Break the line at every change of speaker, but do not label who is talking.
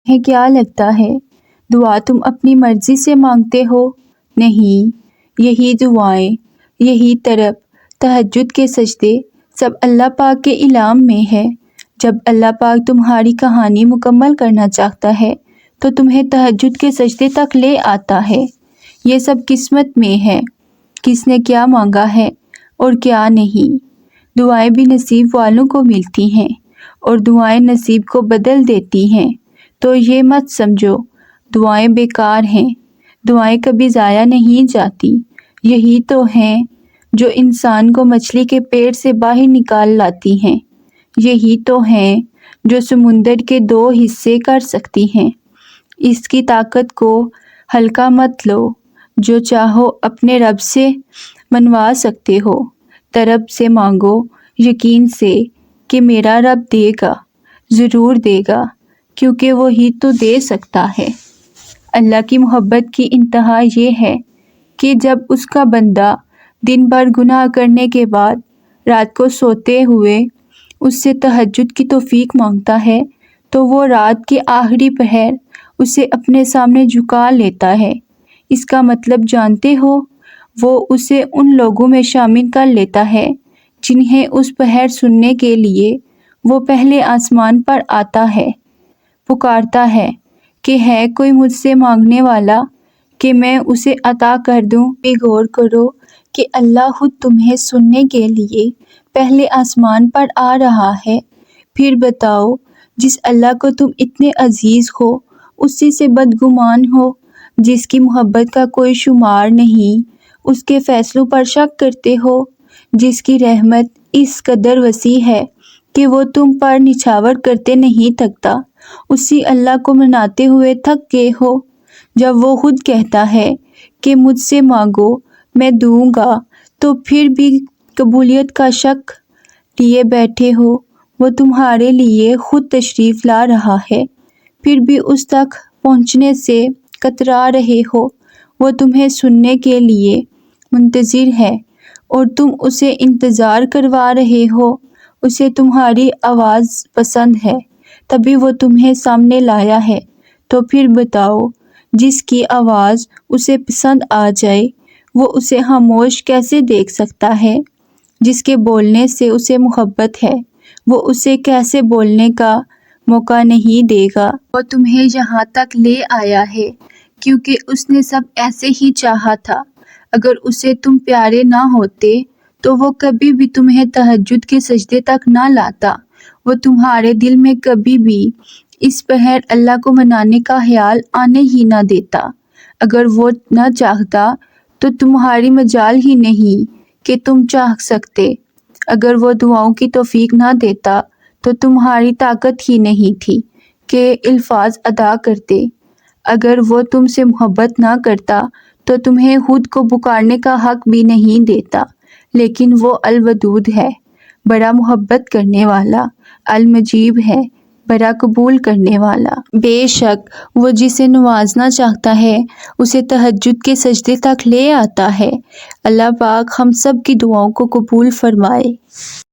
ہے کیا لگتا ہے دعا تم اپنی مرضی سے مانگتے ہو؟ نہیں، یہی دعائیں، یہی طرب، تہجد کے سجدے سب اللہ پاک کے انعام میں ہے۔ جب اللہ پاک تمہاری کہانی مکمل کرنا چاہتا ہے تو تمہیں تہجد کے سجدے تک لے آتا ہے۔ یہ سب قسمت میں ہے، کس نے کیا مانگا ہے اور کیا نہیں۔ دعائیں بھی نصیب والوں کو ملتی ہیں اور دعائیں نصیب کو بدل دیتی ہیں، تو یہ مت سمجھو دعائیں بیکار ہیں۔ دعائیں کبھی ضائع نہیں جاتی۔ یہی تو ہیں جو انسان کو مچھلی کے پیٹ سے باہر نکال لاتی ہیں۔ یہی تو ہیں جو سمندر کے 2 حصے کر سکتی ہیں۔ اس کی طاقت کو ہلکا مت لو۔ جو چاہو اپنے رب سے منوا سکتے ہو۔ طرب سے مانگو، یقین سے کہ میرا رب دے گا، ضرور دے گا، کیونکہ وہی تو دے سکتا ہے۔ اللہ کی محبت کی انتہا یہ ہے کہ جب اس کا بندہ دن بھر گناہ کرنے کے بعد رات کو سوتے ہوئے اس سے تہجد کی توفیق مانگتا ہے تو وہ رات کے آخری پہر اسے اپنے سامنے جھکا لیتا ہے۔ اس کا مطلب جانتے ہو؟ وہ اسے ان لوگوں میں شامل کر لیتا ہے جنہیں اس پہر سننے کے لیے وہ پہلے آسمان پر آتا ہے، پکارتا ہے کہ ہے کوئی مجھ سے مانگنے والا کہ میں اسے عطا کر دوں۔ بھی غور کرو کہ اللہ خود تمہیں سننے کے لیے پہلے آسمان پر آ رہا ہے۔ پھر بتاؤ، جس اللہ کو تم اتنے عزیز ہو، اسی سے بدگمان ہو، جس کی محبت کا کوئی شمار نہیں، اس کے فیصلوں پر شک کرتے ہو، جس کی رحمت اس قدر وسیع ہے کہ وہ تم پر نچھاور کرتے نہیں تھکتا، اسی اللہ کو مناتے ہوئے تھک گئے ہو، جب وہ خود کہتا ہے کہ مجھ سے مانگو میں دوں گا، تو پھر بھی قبولیت کا شک لیے بیٹھے ہو۔ وہ تمہارے لیے خود تشریف لا رہا ہے، پھر بھی اس تک پہنچنے سے کترا رہے ہو۔ وہ تمہیں سننے کے لیے منتظر ہے اور تم اسے انتظار کروا رہے ہو۔ اسے تمہاری آواز پسند ہے، تبھی وہ تمہیں سامنے لایا ہے۔ تو پھر بتاؤ، جس کی آواز اسے پسند آ جائے وہ اسے خاموش کیسے دیکھ سکتا ہے؟ جس کے بولنے سے اسے محبت ہے وہ اسے کیسے بولنے کا موقع نہیں دے گا؟ وہ تمہیں یہاں تک لے آیا ہے کیونکہ اس نے سب ایسے ہی چاہا تھا۔ اگر اسے تم پیارے نہ ہوتے تو وہ کبھی بھی تمہیں تہجد کے سجدے تک نہ لاتا۔ وہ تمہارے دل میں کبھی بھی اس پہر اللہ کو منانے کا خیال آنے ہی نہ دیتا۔ اگر وہ نہ چاہتا تو تمہاری مجال ہی نہیں کہ تم چاہ سکتے۔ اگر وہ دعاؤں کی توفیق نہ دیتا تو تمہاری طاقت ہی نہیں تھی کہ الفاظ ادا کرتے۔ اگر وہ تم سے محبت نہ کرتا تو تمہیں خود کو پکارنے کا حق بھی نہیں دیتا۔ لیکن وہ الودود ہے، بڑا محبت کرنے والا، المجیب ہے، بڑا قبول کرنے والا۔ بے شک وہ جسے نوازنا چاہتا ہے اسے تہجد کے سجدے تک لے آتا ہے۔ اللہ پاک ہم سب کی دعاؤں کو قبول فرمائے۔